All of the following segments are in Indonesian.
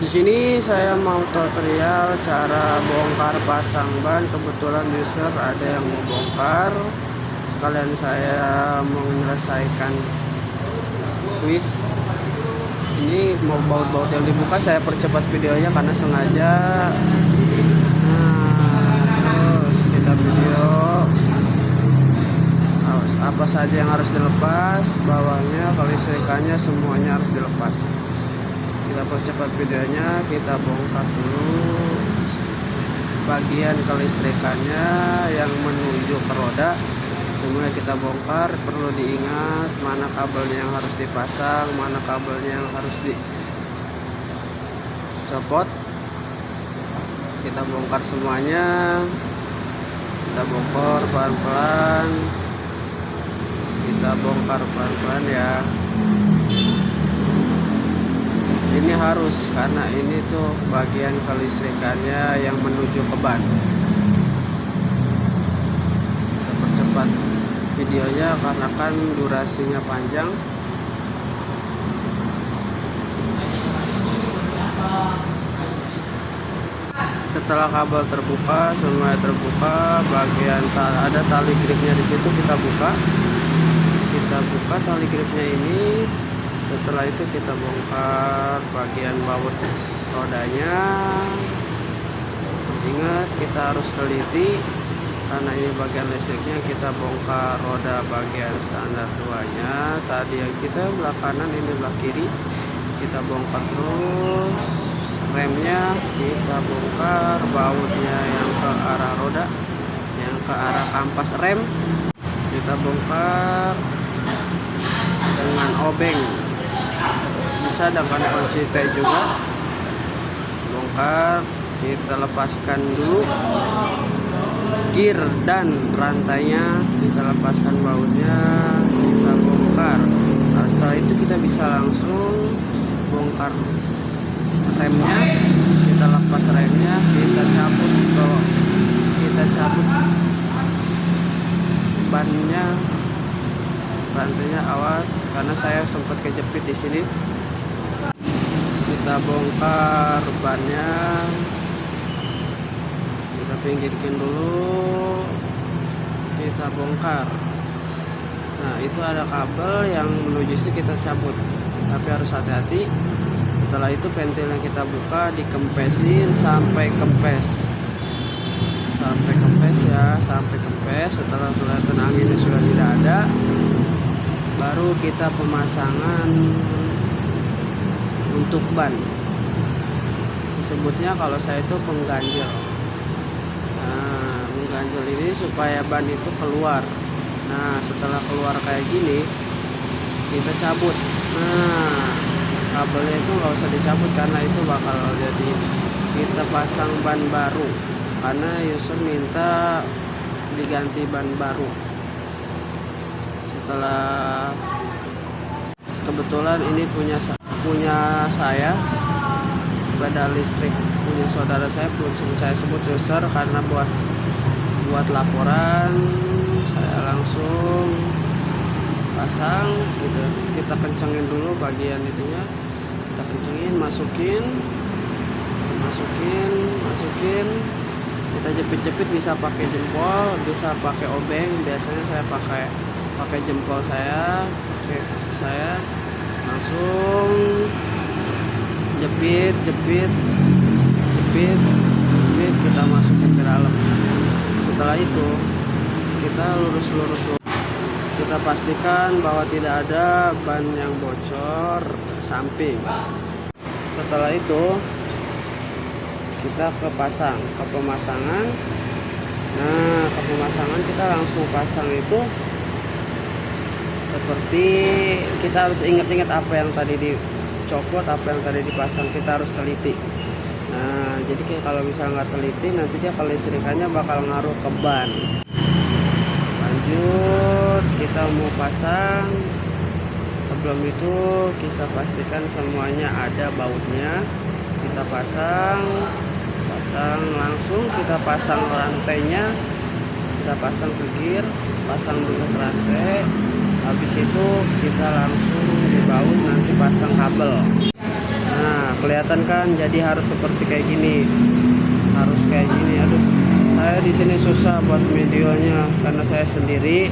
Di sini saya mau tutorial cara bongkar pasang ban. Kebetulan user ada yang mau bongkar. Sekalian saya mau menyelesaikan kuis. Ini mau baut-baut yang dibuka, saya percepat videonya karena sengaja. Nah, terus kita video apa saja yang harus dilepas, bawahnya, kelistrikannya, semuanya harus dilepas. Kita percepat videonya, kita bongkar dulu bagian kelistrikannya yang menuju ke roda. Semuanya kita bongkar. Perlu diingat mana kabelnya yang harus dipasang, mana kabelnya yang harus dicopot. Kita bongkar semuanya, kita bongkar pelan-pelan, kita bongkar pelan-pelan ya. Ini harus, karena ini tuh bagian kelistrikannya yang menuju ke ban. Kita percepat videonya karena kan durasinya panjang. Setelah kabel terbuka, semuanya terbuka, bagian ada tali gripnya di situ, kita buka tali gripnya ini. Setelah itu kita bongkar bagian baut rodanya. Ingat, kita harus teliti karena ini bagian listriknya. Kita bongkar roda bagian standar 2-nya. Tadi yang kita belah kanan, ini belah kiri. Kita bongkar terus. Remnya kita bongkar, bautnya yang ke arah roda, yang ke arah kampas rem kita bongkar dengan obeng, bisa dengan kunci T juga. Bongkar, kita lepaskan dulu gear dan rantainya, kita lepaskan bautnya, kita bongkar. Nah, setelah itu kita bisa langsung bongkar remnya, kita lepas remnya, kita cabut bannya, rantainya. Awas, karena saya sempat kejepit di sini. Kita bongkar bannya, kita pinggirkan dulu, kita bongkar. Nah, itu ada kabel yang menuju sini, kita cabut, tapi harus hati-hati. Setelah itu ventilnya kita buka, dikempesin sampai kempes ya, sampai kempes. Setelah kelihatan anginnya sudah tidak ada, baru kita pemasangan untuk ban. Disebutnya kalau saya itu pengganjel. Nah, mengganjel ini supaya ban itu keluar. Nah, setelah keluar kayak gini, kita cabut. Nah, kabelnya itu nggak usah dicabut karena itu bakal jadi, kita pasang ban baru karena user minta diganti ban baru. Setelah, kebetulan ini punya saya, badan listrik punya saudara saya, belum saya sebut user karena buat laporan. Saya langsung pasang gitu. Kita kencengin dulu bagian itunya, kita kencengin, masukin, kita jepit-jepit, bisa pakai jempol, bisa pakai obeng. Biasanya saya pakai jempol saya langsung jepit, kita masukin ke dalam. Setelah itu kita lurus, kita pastikan bahwa tidak ada ban yang bocor samping. Setelah itu kita ke pemasangan. Nah, ke pemasangan kita langsung pasang itu seperti, kita harus ingat-ingat apa yang tadi dicopot, apa yang tadi dipasang, kita harus teliti. Nah, jadi kalau misalnya nggak teliti, nanti dia kelistrikannya bakal ngaruh ke ban. Lanjut, kita mau pasang. Sebelum itu kita pastikan semuanya ada bautnya. Kita pasang langsung, kita pasang rantainya, kita pasang ke gear, pasang dulu ke rantai. Habis itu kita langsung di baut, nanti pasang kabel. Nah, kelihatan kan, jadi harus seperti kayak gini, harus kayak gini. Aduh, saya di sini susah buat videonya karena saya sendiri,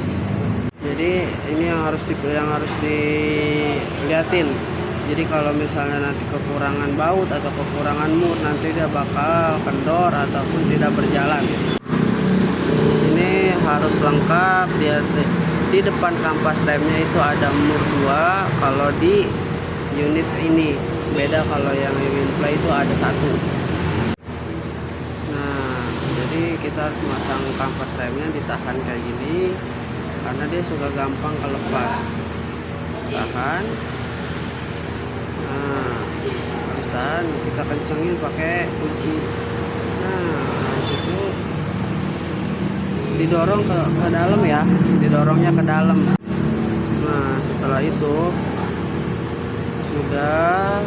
jadi ini yang harus dilihatin. Jadi kalau misalnya nanti kekurangan baut atau kekurangan mur, nanti dia bakal kendor ataupun tidak berjalan. Di sini harus lengkap. Di depan kampas remnya itu ada mur 2. Kalau di unit ini beda, kalau yang Winplay itu ada 1. Nah, jadi kita harus masang kampas remnya, ditahan kayak gini karena dia suka gampang kelepas. Tahan. Nah, harus tahan, kita kencengin pakai kunci. Nah, habis itu didorong ke dalam ya, didorongnya ke dalam. Nah, setelah itu sudah,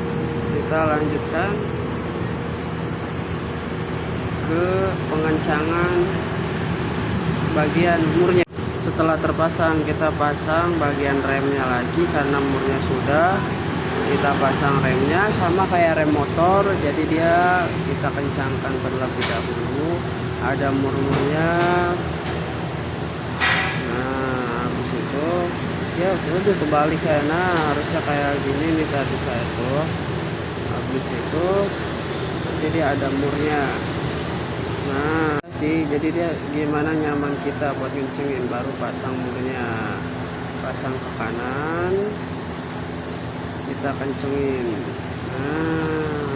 kita lanjutkan ke pengencangan bagian murnya. Setelah terpasang, kita pasang bagian remnya lagi karena murnya sudah. Kita pasang remnya sama kayak rem motor, jadi dia kita kencangkan terlebih dahulu, ada mur-murnya. Nah, habis itu ya udah terbalik saya. Nah, harusnya kayak gini nih tadi saya tuh. Habis itu nanti dia ada murnya. Nah sih, jadi dia gimana nyaman kita buat ngencengin, baru pasang murnya. Pasang ke kanan, kita kencengin. Nah,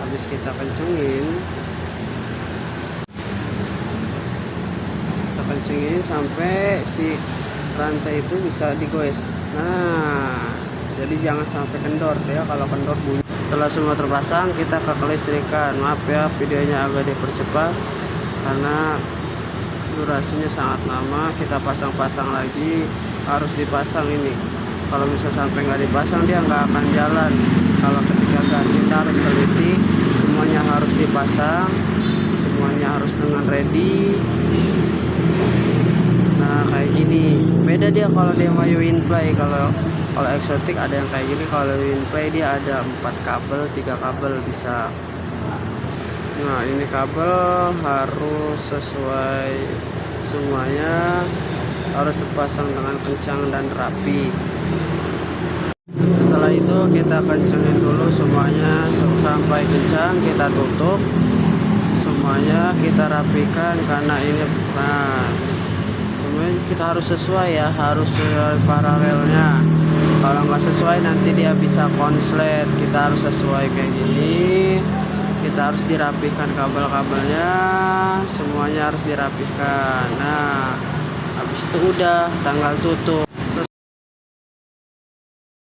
habis kita kencengin sampai si rantai itu bisa digoes. Nah, jadi jangan sampai kendor ya, kalau kendor bunyi. Setelah semua terpasang, kita ke kelistrikan. Maaf ya, videonya agak dipercepat karena durasinya sangat lama. Kita pasang-pasang lagi, harus dipasang ini. Kalau misalnya sampai nggak dipasang, dia nggak akan jalan. Kalau ketika gas, kita harus teliti, semuanya harus dipasang, semuanya harus dengan ready. Nah, kayak gini. Beda dia kalau dia mau Winplay. Kalau eksotik ada yang kayak gini. Kalau Winplay dia ada 4 kabel, 3 kabel bisa. Nah, ini kabel harus sesuai, semuanya harus terpasang dengan kencang dan rapi. Setelah itu kita kencangin dulu semuanya sampai kencang, kita tutup semuanya, kita rapikan karena ini. Nah, semuanya kita harus sesuai ya, harus sesuai paralelnya. Kalau nggak sesuai nanti dia bisa konslet. Kita harus sesuai kayak gini. Kita harus dirapihkan kabel-kabelnya, semuanya harus dirapihkan. Nah, habis itu udah tinggal tutup.